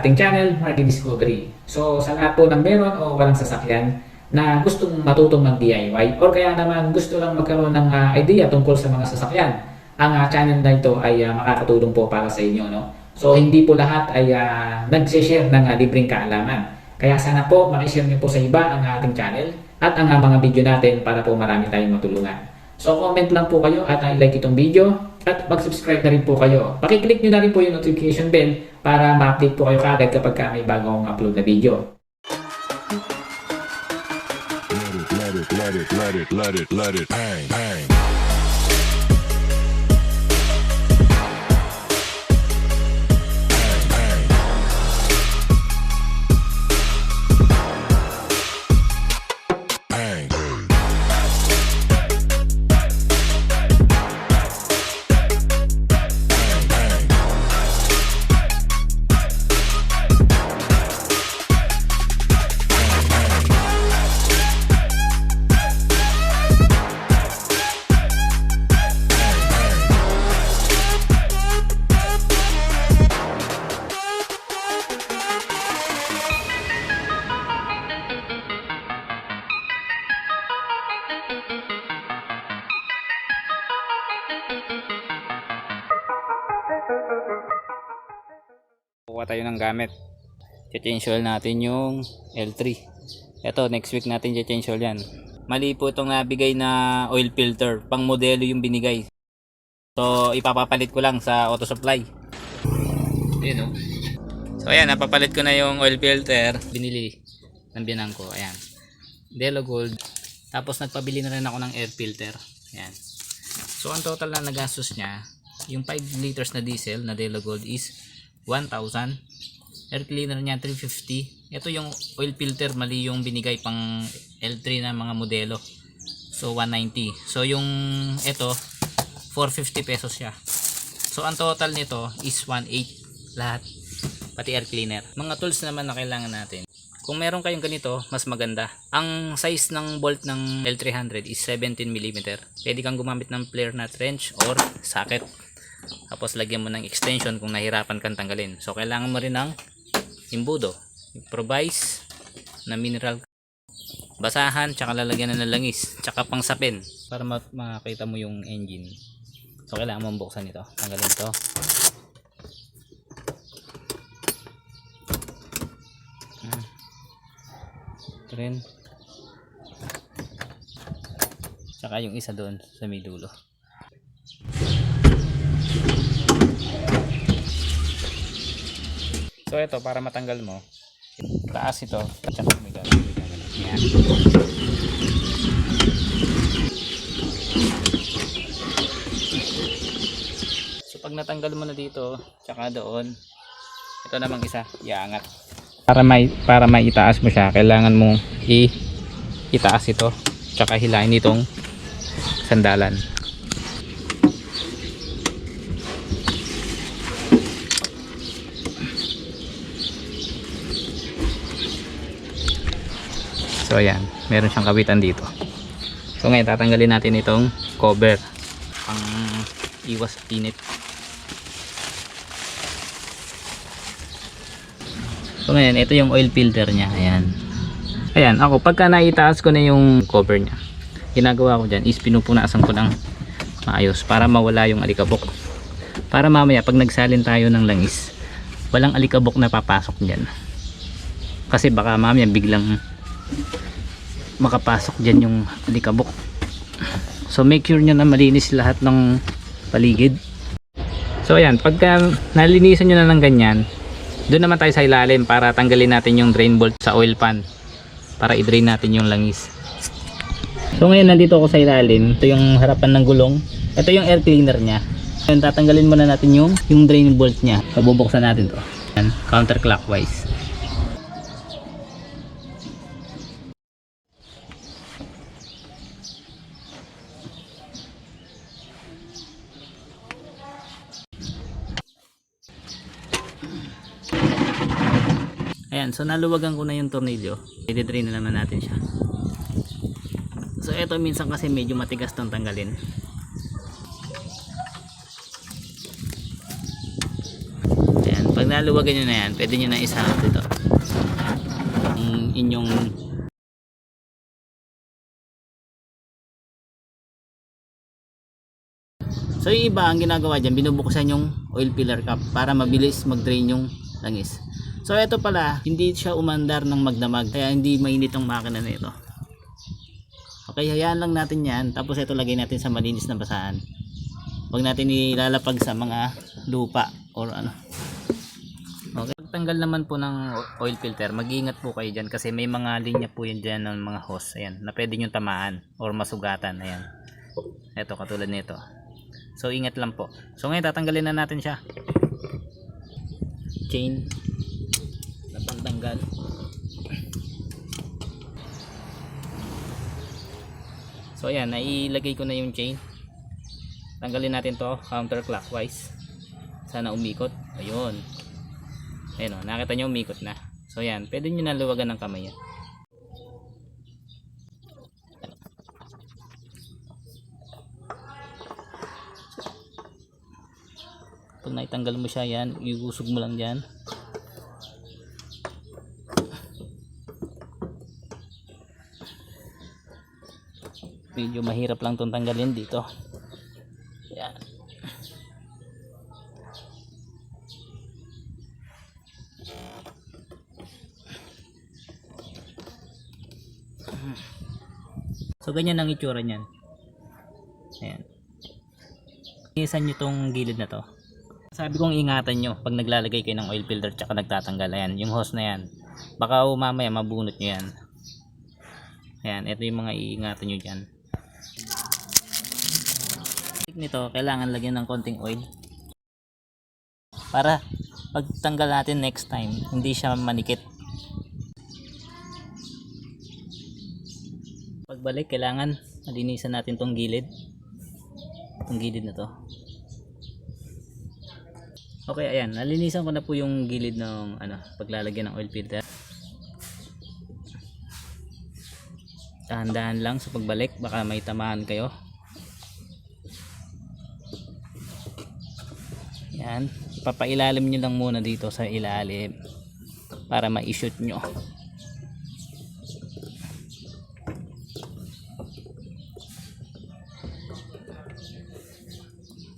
ating channel, Marky Discovery. So sa lahat po ng meron o walang sasakyan na gustong matutong mag-DIY or kaya naman gusto lang magkaroon ng idea tungkol sa mga sasakyan, ang channel na ito ay makakatulong po para sa inyo. No? So hindi po lahat ay nag-share ng libreng kaalaman. Kaya sana po makishare niyo po sa iba ang ating channel at ang mga video natin para po marami tayong matulungan. So comment lang po kayo at i-like itong video at mag-subscribe na rin po kayo. Pakiclick nyo na rin po yung notification bell para ma-update po kayo kagad kapag may bagong upload na video. Let it, bang, bang. Kuha tayo ng gamit. Change oil natin yung L3. Ito, next week natin change oil yan. Mali po itong nabigay na oil filter. Pang modelo yung binigay. So, ipapapalit ko lang sa auto supply. Ayan o. So, ayan, napapalit ko na yung oil filter. Binili ng biyanang ko. Ayan. Delo Gold. Tapos, nagpabili na rin ako ng air filter. Ayan. So, ang total na nagastos niya, yung 5 liters na diesel na Delo Gold is 1,000. Air cleaner niya 350. Ito yung oil filter, mali yung binigay pang L3 na mga modelo. So 190. So yung ito 450 pesos siya. So ang total nito is 1,800 lahat. Pati air cleaner. Mga tools naman na kailangan natin. Kung meron kayong ganito, mas maganda. Ang size ng bolt ng L300 is 17mm. Pwede kang gumamit ng flare nut wrench or socket. Tapos lagyan mo ng extension kung nahirapan kang tanggalin. So kailangan mo rin ng imbudo, improvise na mineral, basahan, tsaka lalagyan na ng langis, tsaka pang sapin para makita mo yung engine. So kailangan mo buksan ito, tanggalin ito. Ito rin, tsaka yung isa doon sa may dulo. So ito, para matanggal mo, taas ito, tsaka yan. So pag natanggal mo na dito, tsaka doon, ito namang isa, iangat. Para maitaas mo siya, kailangan mo itaas ito, tsaka hilain itong sandalan. So ayan, meron siyang kabitan dito. So ngayon tatanggalin natin itong cover pang iwas init. So ngayon, ito yung oil filter niya. Ayan. Ayan, ako pagka naitaas ko na yung cover niya, ginagawa ko dyan is pinupunasan ko ng maayos para mawala yung alikabok. Para mamaya pag nagsalin tayo ng langis, walang alikabok na papasok dyan. Kasi baka mamaya biglang makapasok dyan yung alikabok. So make sure nyo na malinis lahat ng paligid. So ayan, pagka nalinisan nyo na ng ganyan, doon naman tayo sa ilalim para tanggalin natin yung drain bolt sa oil pan para i-drain natin yung langis. So ngayon nandito ako sa ilalim. Ito yung harapan ng gulong. Ito yung air cleaner nya. Ngayon tatanggalin muna natin yung drain bolt nya. Pabubuksan natin to. Ayan, counterclockwise. Ayan, so naluwagan ko na yung tornilyo. I-drain na naman natin siya. So ito minsan kasi medyo matigas tong tanggalin. Ayan. Pag naluwagan nyo na yan, pwede nyo na isahap dito inyong so yung iba ang ginagawa dyan, binubuksan yung oil filler cap para mabilis mag-drain yung langis. So ito pala, hindi siya umandar ng magdamag, kaya hindi mainit ang makina nito. Okay, hayaan lang natin yan. Tapos ito lagay natin sa malinis na basahan. Huwag natin ilalapag sa mga lupa or ano. Okay, pagtanggal naman po ng oil filter, mag-iingat po kayo dyan kasi may mga linya po yun dyan ng mga hose, ayan, na pwede nyo tamaan or masugatan. Ayan, ito katulad nito. So ingat lang po. So ngayon tatanggalin na natin siya. Chain na pantanggal. So ayan, nailagay ko na yung chain. Tanggalin natin to counterclockwise. Sana umikot. Ayun. Ayun o, nakita nyo umikot na. So ayan, pwede nyo naluwagan ng kamay yan. Pag naitanggal mo siya yan, iusog mo lang dyan. Medyo mahirap lang itong tanggalin dito. Yan. So ganyan ang itsura niyan. Ayan. Inisan nyo tong gilid na to. Sabi kong ingatan nyo pag naglalagay kayo ng oil filter tsaka nagtatanggal. Ayan, yung hose na yan. Baka mamaya mabunot nyo yan. Ayan, ito yung mga iingatan nyo dyan. Nito, kailangan lagyan ng konting oil. Para pagtanggal natin next time, hindi siya manikit. Pagbalik, kailangan malinisan natin tong gilid. Tong gilid na to. Okay, ayan, nalinisan ko na po yung gilid ng paglalagyan ng oil filter. Dahan-dahan lang sa pagbalik, baka may tamaan kayo. Yan, papailalim nyo lang muna dito sa ilalim para ma-shoot nyo.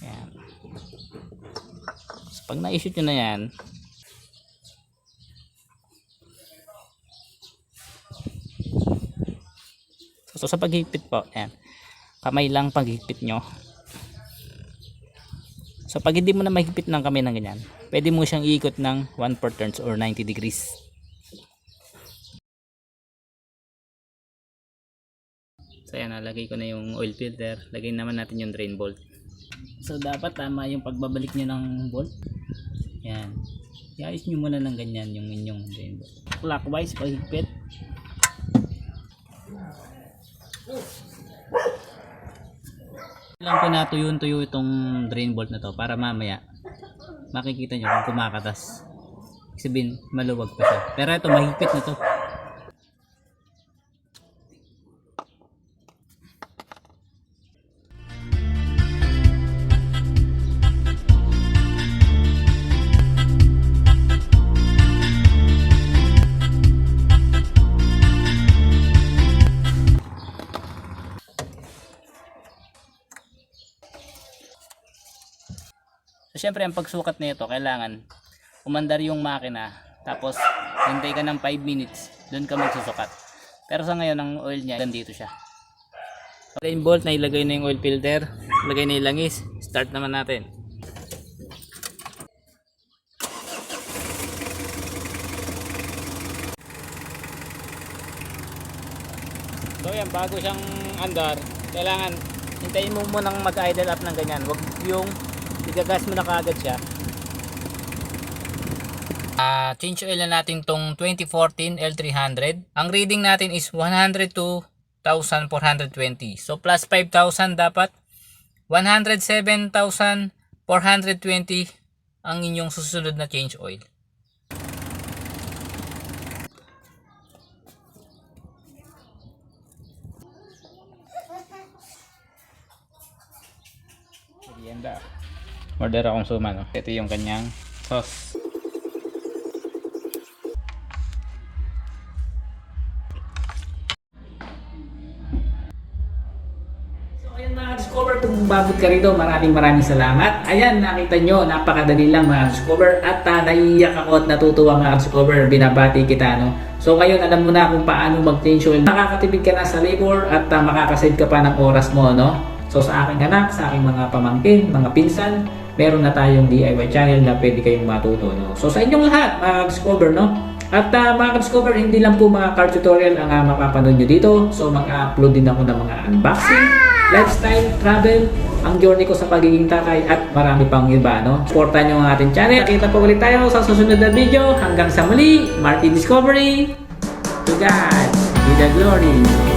Yan. So, pag na-shoot nyo na yan, so sa paghigpit po, yan, kamay lang paghigpit nyo. So pag hindi mo na mahigpit ng kamay ng ganyan, pwede mo siyang iikot ng 1/4 turns or 90 degrees. So yan, nalagay ko na yung oil filter. Lagay naman natin yung drain bolt. So dapat tama yung pagbabalik nyo ng bolt. Yan, iayos nyo muna ng ganyan yung inyong drain bolt. Clockwise paghigpit. Lang po natuyo itong drain bolt na to para mamaya makikita nyo kung kumakatas. Ibig sabihin maluwag pa siya. Pero ito mahigpit na to. So syempre ang pagsukat nito kailangan umandar yung makina tapos hintay ka ng 5 minutes doon ka magsusukat. Pero sa ngayon ang oil niya dito siya. Drain bolt na ilagay na yung oil filter, ilagay na yung langis, start naman natin. So yan, bago siyang andar, kailangan hintayin mo munang mag-idle up ng ganyan. Wag yung igagas mo na kaagad siya. Change oil na natin tong 2014 L300. Ang reading natin is 102,420. So plus 5,000 dapat 107,420 ang inyong susunod na change oil. Merienda. Order akong suman. No? Ito yung kanyang sauce. discover, kung babot ka rito, maraming salamat. Ayan, nakita nyo, napakadali lang mga discover. At naiiyak ako at natutuwa mga discover. Binabati kita, no? So ngayon, alam mo na kung paano mag-change oil. Makakatipid ka na sa labor at makakasave ka pa ng oras mo, no? So sa aking anak, sa aking mga pamangkin, mga pinsan, meron na tayong DIY channel na pwede kayong matuto, no? So sa inyong lahat, mga discover, no? At mga discover, hindi lang po mga car tutorial ang mapapanood nyo dito. So mag-upload din ako ng mga unboxing, lifestyle, travel, ang journey ko sa pagiging tatay at marami pang iba, no? Supportan nyo ang ating channel. Kita po ulit tayo sa susunod na video. Hanggang sa muli, Marty Discovery. To God be the glory.